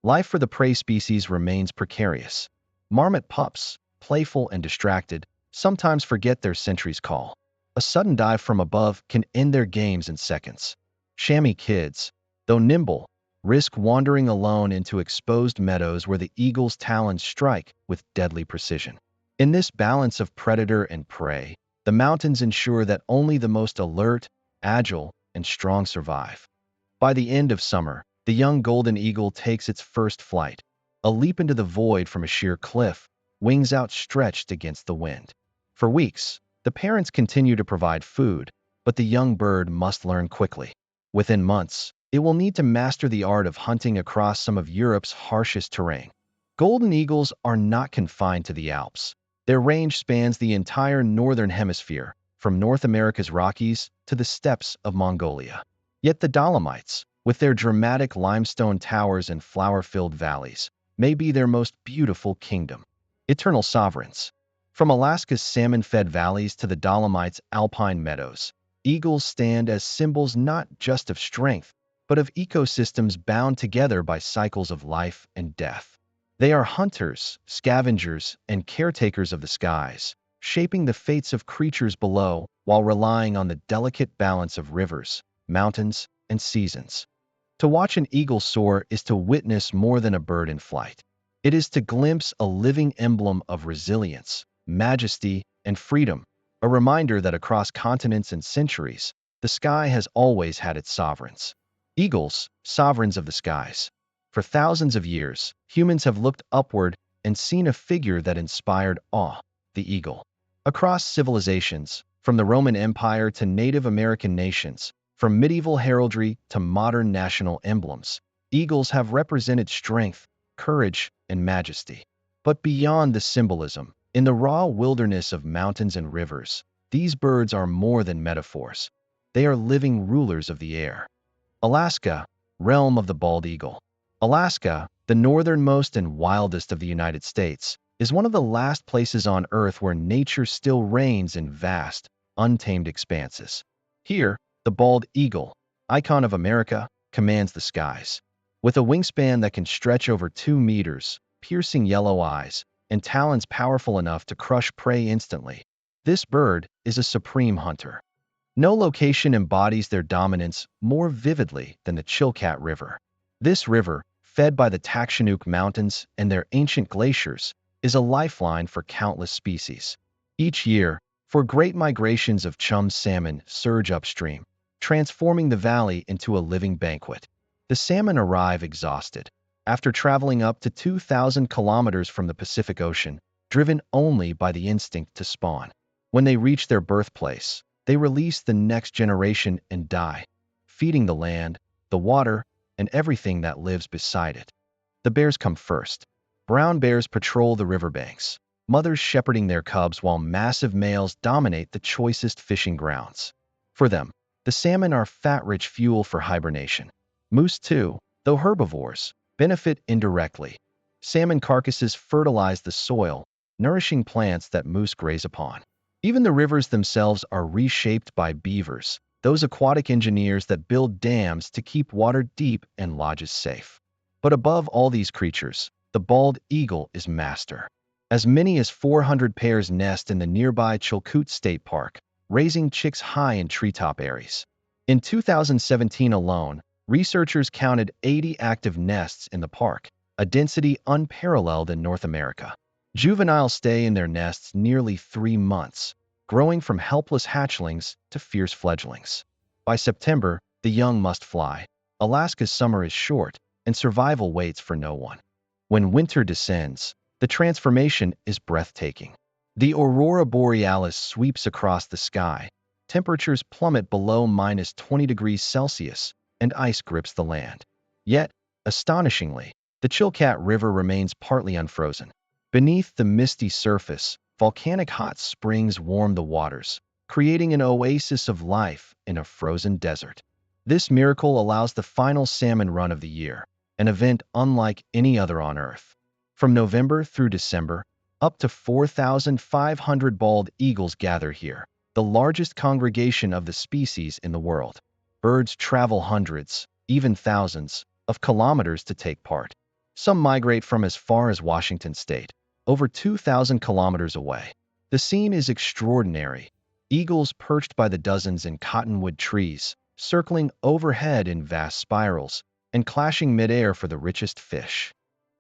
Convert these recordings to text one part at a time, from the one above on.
life for the prey species remains precarious. Marmot pups, playful and distracted, sometimes forget their sentry's call. A sudden dive from above can end their games in seconds. Chamois kids, though nimble, risk wandering alone into exposed meadows where the eagle's talons strike with deadly precision. In this balance of predator and prey, the mountains ensure that only the most alert, agile, and strong survive. By the end of summer, the young golden eagle takes its first flight, a leap into the void from a sheer cliff, wings outstretched against the wind. For weeks, the parents continue to provide food, but the young bird must learn quickly. Within months, it will need to master the art of hunting across some of Europe's harshest terrain. Golden eagles are not confined to the Alps. Their range spans the entire northern hemisphere, from North America's Rockies to the steppes of Mongolia. Yet the Dolomites, with their dramatic limestone towers and flower-filled valleys, may be their most beautiful kingdom. Eternal sovereigns. From Alaska's salmon-fed valleys to the Dolomites' alpine meadows, eagles stand as symbols not just of strength, but of ecosystems bound together by cycles of life and death. They are hunters, scavengers, and caretakers of the skies, shaping the fates of creatures below while relying on the delicate balance of rivers, mountains, and seasons. To watch an eagle soar is to witness more than a bird in flight. It is to glimpse a living emblem of resilience, majesty, and freedom, a reminder that across continents and centuries, the sky has always had its sovereigns. Eagles, sovereigns of the skies. For thousands of years, humans have looked upward and seen a figure that inspired awe, the eagle. Across civilizations, from the Roman Empire to Native American nations, from medieval heraldry to modern national emblems, eagles have represented strength, courage, and majesty. But beyond the symbolism, in the raw wilderness of mountains and rivers, these birds are more than metaphors. They are living rulers of the air. Alaska, realm of the bald eagle. Alaska, the northernmost and wildest of the United States, is one of the last places on Earth where nature still reigns in vast, untamed expanses. Here, the bald eagle, icon of America, commands the skies. With a wingspan that can stretch over 2 meters, piercing yellow eyes, and talons powerful enough to crush prey instantly, this bird is a supreme hunter. No location embodies their dominance more vividly than the Chilkat River. This river, fed by the Takshanook Mountains and their ancient glaciers, is a lifeline for countless species. Each year, great migrations of chum salmon surge upstream, transforming the valley into a living banquet. The salmon arrive exhausted, after traveling up to 2,000 kilometers from the Pacific Ocean, driven only by the instinct to spawn. When they reach their birthplace, they release the next generation and die, feeding the land, the water, and everything that lives beside it. The bears come first. Brown bears patrol the riverbanks, mothers shepherding their cubs while massive males dominate the choicest fishing grounds. For them, the salmon are fat-rich fuel for hibernation. Moose, too, though herbivores, benefit indirectly. Salmon carcasses fertilize the soil, nourishing plants that moose graze upon. Even the rivers themselves are reshaped by beavers, those aquatic engineers that build dams to keep water deep and lodges safe. But above all these creatures, the bald eagle is master. As many as 400 pairs nest in the nearby Chilkoot State Park, raising chicks high in treetop areas. In 2017 alone, researchers counted 80 active nests in the park, a density unparalleled in North America. Juveniles stay in their nests nearly 3 months, growing from helpless hatchlings to fierce fledglings. By September, the young must fly. Alaska's summer is short, and survival waits for no one. When winter descends, the transformation is breathtaking. The aurora borealis sweeps across the sky, temperatures plummet below -20 degrees Celsius, and ice grips the land. Yet, astonishingly, the Chilkat River remains partly unfrozen. Beneath the misty surface, volcanic hot springs warm the waters, creating an oasis of life in a frozen desert. This miracle allows the final salmon run of the year, an event unlike any other on Earth. From November through December, up to 4,500 bald eagles gather here, the largest congregation of the species in the world. Birds travel hundreds, even thousands, of kilometers to take part. Some migrate from as far as Washington state, over 2,000 kilometers away. The scene is extraordinary. Eagles perched by the dozens in cottonwood trees, circling overhead in vast spirals, and clashing midair for the richest fish.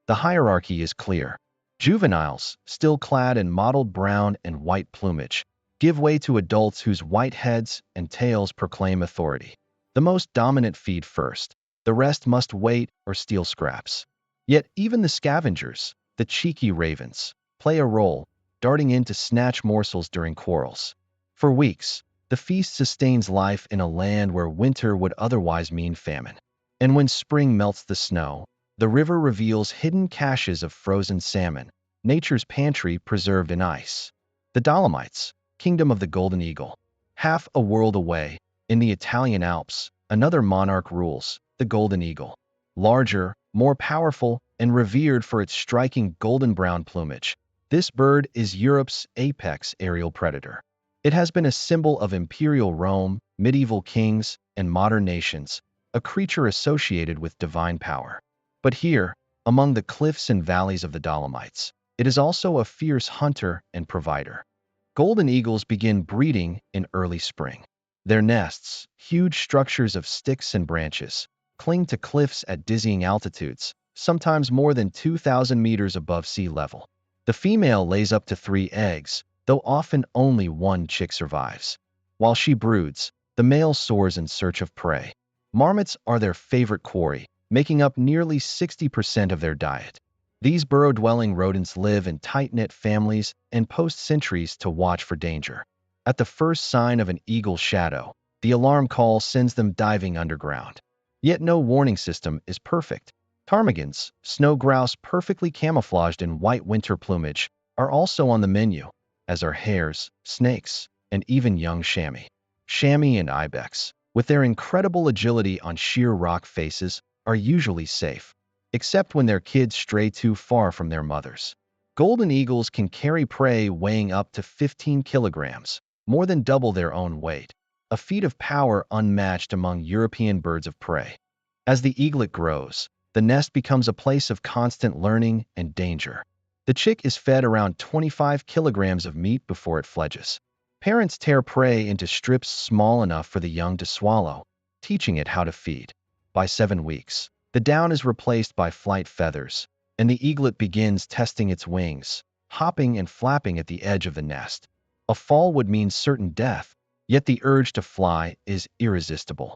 The hierarchy is clear. Juveniles, still clad in mottled brown and white plumage, give way to adults whose white heads and tails proclaim authority. The most dominant feed first. The rest must wait or steal scraps. Yet even the scavengers, the cheeky ravens, play a role, darting in to snatch morsels during quarrels. For weeks, the feast sustains life in a land where winter would otherwise mean famine. And when spring melts the snow, the river reveals hidden caches of frozen salmon, nature's pantry preserved in ice. The Dolomites, kingdom of the golden eagle. Half a world away, in the Italian Alps, another monarch rules, the golden eagle. Larger, more powerful, and revered for its striking golden-brown plumage, this bird is Europe's apex aerial predator. It has been a symbol of imperial Rome, medieval kings, and modern nations, a creature associated with divine power. But here, among the cliffs and valleys of the Dolomites, it is also a fierce hunter and provider. Golden eagles begin breeding in early spring. Their nests, huge structures of sticks and branches, cling to cliffs at dizzying altitudes, sometimes more than 2,000 meters above sea level. The female lays up to 3 eggs, though often only one chick survives. While she broods, the male soars in search of prey. Marmots are their favorite quarry, making up nearly 60% of their diet. These burrow-dwelling rodents live in tight-knit families and post sentries to watch for danger. At the first sign of an eagle's shadow, the alarm call sends them diving underground. Yet no warning system is perfect. Ptarmigans, snow grouse perfectly camouflaged in white winter plumage, are also on the menu, as are hares, snakes, and even young chamois. Chamois and ibex, with their incredible agility on sheer rock faces, are usually safe, except when their kids stray too far from their mothers. Golden eagles can carry prey weighing up to 15 kilograms, more than double their own weight, a feat of power unmatched among European birds of prey. As the eaglet grows, the nest becomes a place of constant learning and danger. The chick is fed around 25 kilograms of meat before it fledges. Parents tear prey into strips small enough for the young to swallow, teaching it how to feed. By 7 weeks, the down is replaced by flight feathers, and the eaglet begins testing its wings, hopping and flapping at the edge of the nest. A fall would mean certain death, yet the urge to fly is irresistible.